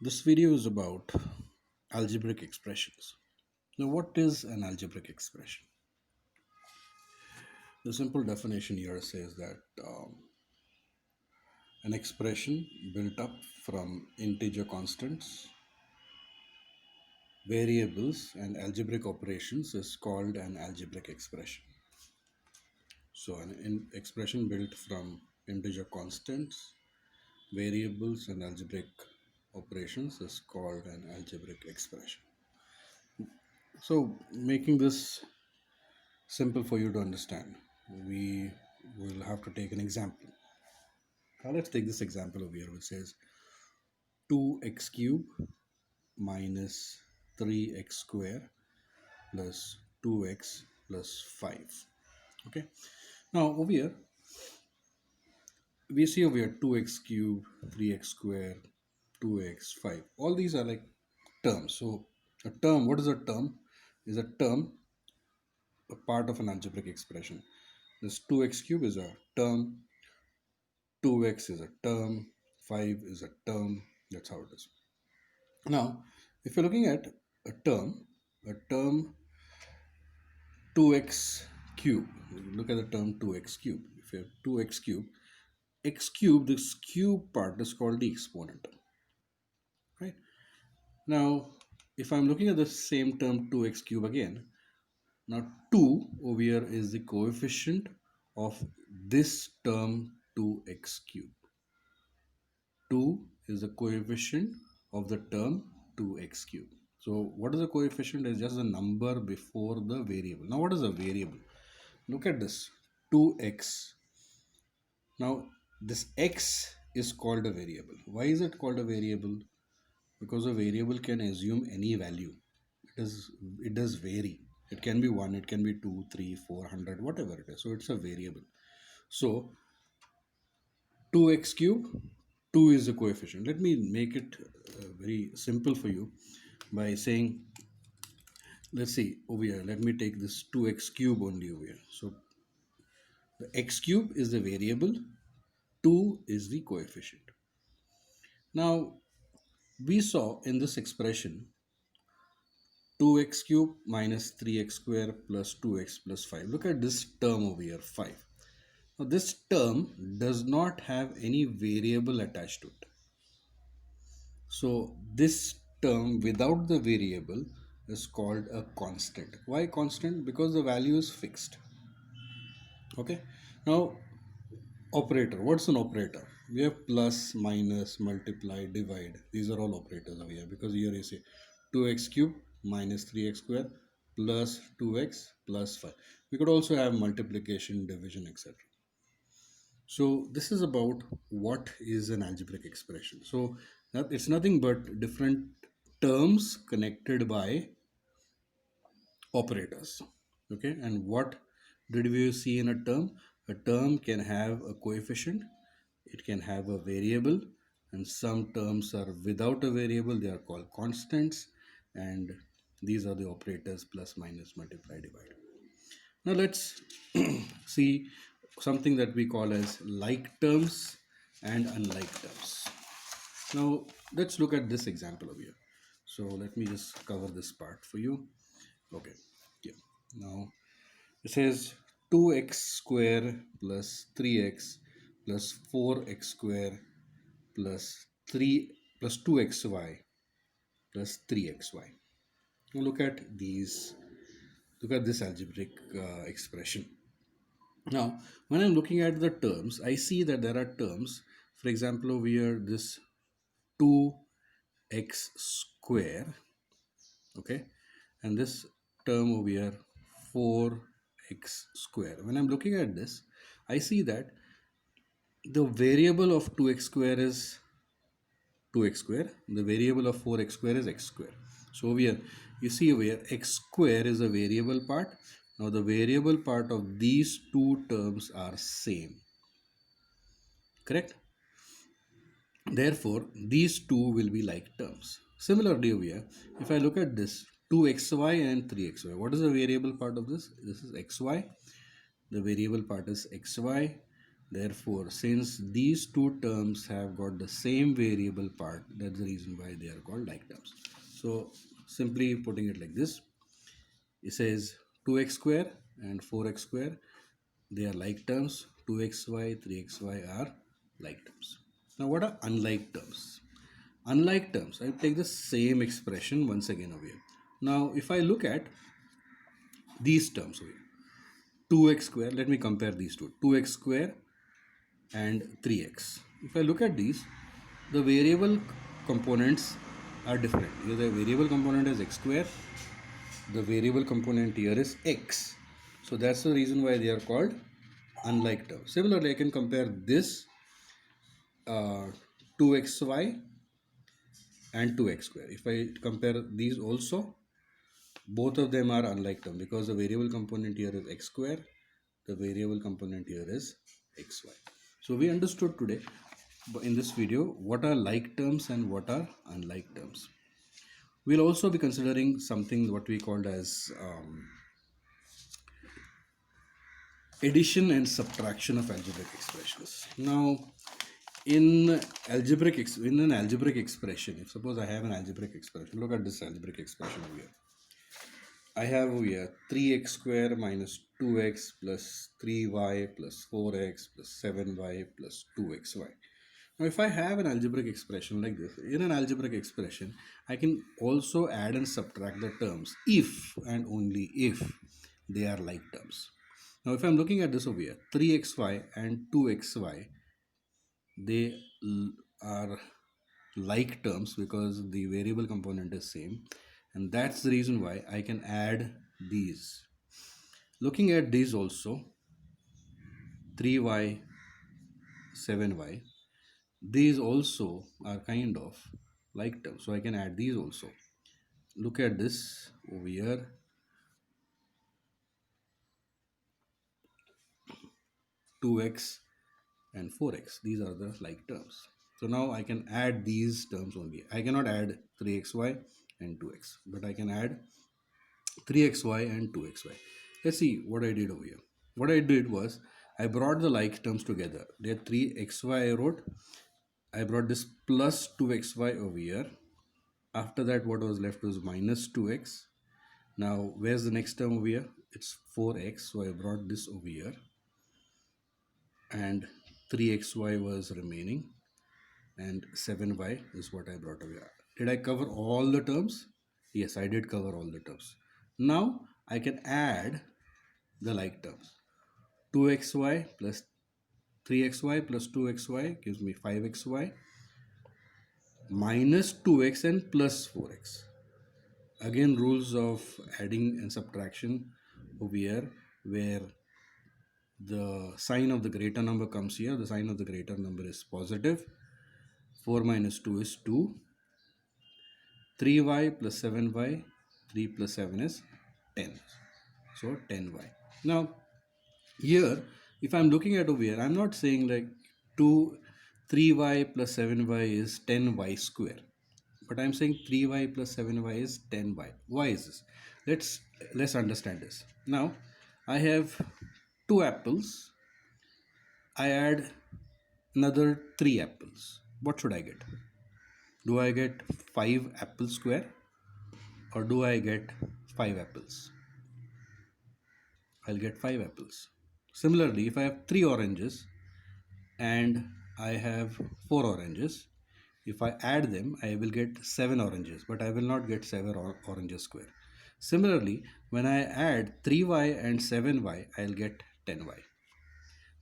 This video is about algebraic expressions. Now, what is an algebraic expression? The simple definition here says that an expression built up from integer constants, variables, and algebraic operations is called an algebraic expression. So, an expression built from integer constants, variables, and algebraic operations is called an algebraic expression. So, making this simple for you to understand, we will have to take an example. Now let's take this example over here, which says 2x cube minus 3x square plus 2x plus 5. Okay, now over here we see over here 2x cube, 3x square, 2x, 5. All these are like terms. So a term, what is a term? Is a term a part of an algebraic expression. This 2x cube is a term, 2x is a term, 5 is a term. That's how it is. Now, if you're looking at a term 2x cube, look at the term 2x cube. If you have 2x cube, x cube, this cube part is called the exponent. Right? Now, if I'm looking at the same term 2x cube again, now 2 over here is the coefficient of this term 2x cube. 2 is the coefficient of the term 2x cube. So what is the coefficient? Is just the number before the variable. Now what is a variable? Look at this 2x. Now this x is called a variable. Why is it called a variable? Because a variable can assume any value. It does vary. It can be 1, it can be 2, 3, 400, whatever it is. So it's a variable. So 2x cube, 2 is the coefficient. Let me make it very simple for you by saying, let's see over here, let me take this 2x cube only over here. So the x cube is the variable, 2 is the coefficient. Now we saw in this expression 2x cube minus 3x square plus 2x plus 5. Look at this term over here, 5. Now this term does not have any variable attached to it. So this term without the variable is called a constant. Why constant? Because the value is fixed. Okay. Now operator. What's an operator? We have plus, minus, multiply, divide. These are all operators over here, because here you say 2x cube minus 3x square plus 2x plus 5. We could also have multiplication, division, etc. So this is about what is an algebraic expression. So it's nothing but different terms connected by operators. Okay, and what did we see in a term? A term can have a coefficient, it can have a variable, and some terms are without a variable, they are called constants, and these are the operators plus, minus, multiply, divide. Now let's see something that we call as like terms and unlike terms. Now let's look at this example over here. So let me just cover this part for you. Okay, yeah. Now it says 2x square plus 3x plus 4x square plus 3 plus 2xy plus 3xy. Now look at these. Look at this algebraic expression. Now, when I'm looking at the terms, I see that there are terms. For example, over here, this 2x square, okay, and this term over here, 4x square. When I'm looking at this, I see that the variable of 2x square is 2x square. The variable of 4x square is x square. So over here, you see over here, x square is a variable part. Now the variable part of these two terms are same. Correct? Therefore, these two will be like terms. Similarly over here, if I look at this 2xy and 3xy, what is the variable part of this? This is xy. The variable part is xy. Therefore, since these two terms have got the same variable part, that's the reason why they are called like terms. So simply putting it like this, it says 2x square and 4x square, they are like terms. 2xy, 3xy are like terms. Now what are unlike terms? Unlike terms, I take the same expression once again over here. Now if I look at these terms over here, 2x square, let me compare these two, 2x square and 3x. If I look at these, the variable components are different. Here the variable component is x square, the variable component here is x. So that's the reason why they are called unlike terms. Similarly, I can compare this 2xy and 2x square. If I compare these also, both of them are unlike term because the variable component here is x square, the variable component here is xy. So we understood today in this video what are like terms and what are unlike terms. We'll also be considering something what we called as addition and subtraction of algebraic expressions. Now in an algebraic expression, if suppose I have an algebraic expression, look at this algebraic expression over here. I have over here 3x square minus 2x plus 3y plus 4x plus 7y plus 2xy. Now if I have an algebraic expression like this, in an algebraic expression, I can also add and subtract the terms if and only if they are like terms. Now if I'm looking at this over here, 3xy and 2xy, they are like terms because the variable component is same, and that's the reason why I can add these. Looking at these also, 3y, 7y, these also are kind of like terms, so I can add these also. Look at this over here, 2x and 4x, these are the like terms. So now I can add these terms only. I cannot add 3xy and 2x, but I can add 3xy and 2xy. Let's see what I did over here. What I did was I brought the like terms together. There 3xy I wrote. I brought this plus 2xy over here. After that, what was left was minus 2x. Now, where's the next term over here? It's 4x. So I brought this over here. And 3xy was remaining. And 7y is what I brought over here. Did I cover all the terms? Yes, I did cover all the terms. Now, I can add the like terms. 2xy plus 3xy plus 2xy gives me 5xy minus 2x and plus 4x. Again, rules of adding and subtraction over here, where the sign of the greater number comes here. The sign of the greater number is positive. 4 minus 2 is 2. 3y plus 7y, 3 plus 7 is 10. So 10y. Now, here, if I'm looking at over here, I'm not saying like 3y plus 7y is 10y square. But I'm saying 3y plus 7y is 10y. Why is this? Let's understand this. Now, I have 2 apples. I add another 3 apples. What should I get? Do I get 5 apples square or do I get 5 apples? I'll get 5 apples. Similarly, if I have 3 oranges and I have 4 oranges, if I add them, I will get 7 oranges, but I will not get 7 oranges square. Similarly, when I add 3y and 7y, I'll get 10y.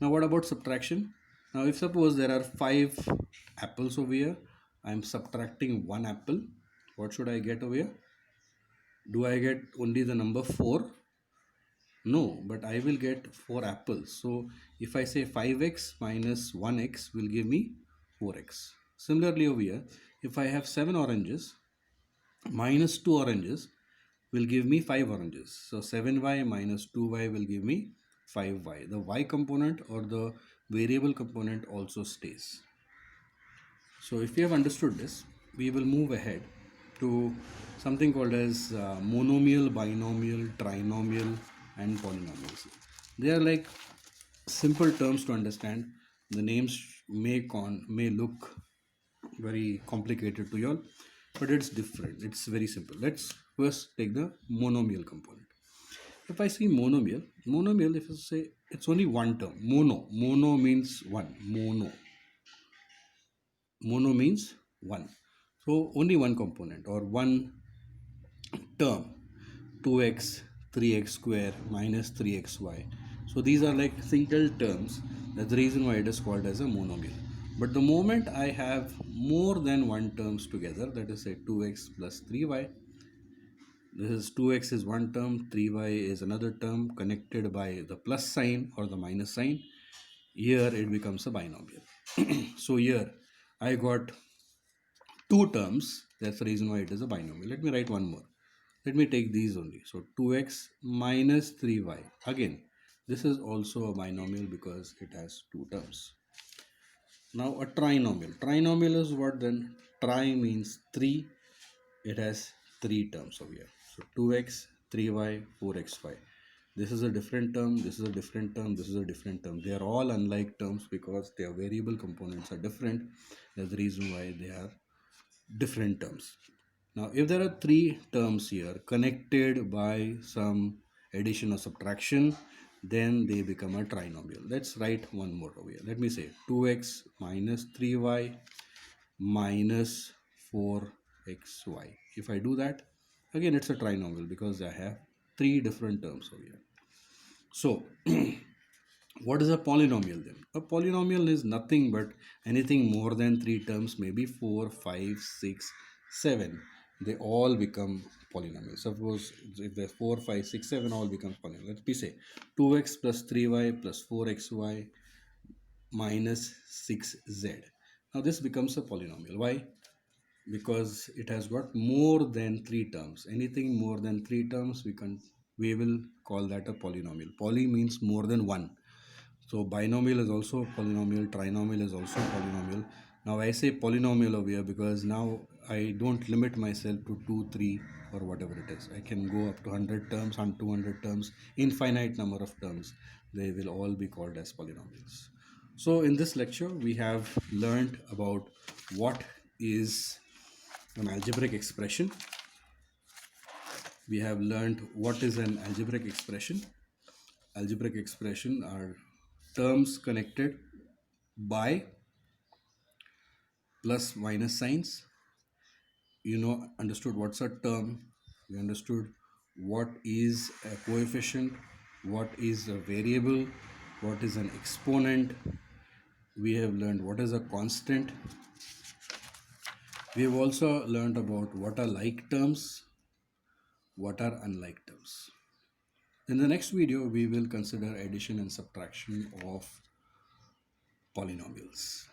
Now what about subtraction? Now if suppose there are 5 apples over here, I'm subtracting 1 apple. What should I get over here? Do I get only the number 4? No, but I will get 4 apples. So if I say 5x minus 1x will give me 4x. Similarly over here, if I have 7 oranges, minus 2 oranges will give me 5 oranges. So 7y minus 2y will give me 5y. The y component or the variable component also stays. So if you have understood this, we will move ahead to something called as monomial, binomial, trinomial and polynomials. They are like simple terms to understand. The names may look very complicated to you all, but it's different. It's very simple. Let's first take the monomial component. If I see monomial, if I say it's only one term, mono means one, mono means one. So only one component or one term, 2x, 3x square minus 3xy. So these are like single terms. That's the reason why it is called as a monomial. But the moment I have more than one terms together, that is say 2x plus 3y, this is 2x is one term, 3y is another term connected by the plus sign or the minus sign. Here it becomes a binomial. So here I got two terms. That's the reason why it is a binomial. Let me write one more. Let me take these only. So 2x minus 3y. Again, this is also a binomial because it has two terms. Now a trinomial. Trinomial is what then? Tri means 3. It has 3 terms over here. So 2x, 3y, 4xy. This is a different term, this is a different term, this is a different term. They are all unlike terms because their variable components are different. That's the reason why they are different terms. Now, if there are 3 terms here connected by some addition or subtraction, then they become a trinomial. Let's write one more over here. Let me say 2x minus 3y minus 4xy. If I do that, again it's a trinomial because I have 3 different terms over here. So, what is a polynomial then? A polynomial is nothing but anything more than 3 terms, maybe 4, 5, 6, 7. They all become polynomials. Suppose if there's 4, 5, 6, 7 all becomes polynomial. Let me say 2x plus 3y plus 4xy minus 6z. Now this becomes a polynomial. Why? Because it has got more than 3 terms. Anything more than 3 terms we will call that a polynomial. Poly means more than one. So binomial is also polynomial, trinomial is also polynomial. Now I say polynomial over here because now I don't limit myself to 2, 3 or whatever it is. I can go up to 100 terms and 200 terms, infinite number of terms. They will all be called as polynomials. So in this lecture we have learned about what is an algebraic expression. We have learned what is an algebraic expression. Algebraic expression are terms connected by plus minus signs. Understood what's a term. We understood what is a coefficient, what is a variable, what is an exponent. We have learned what is a constant. We have also learned about what are like terms, what are unlike terms. In the next video, we will consider addition and subtraction of polynomials.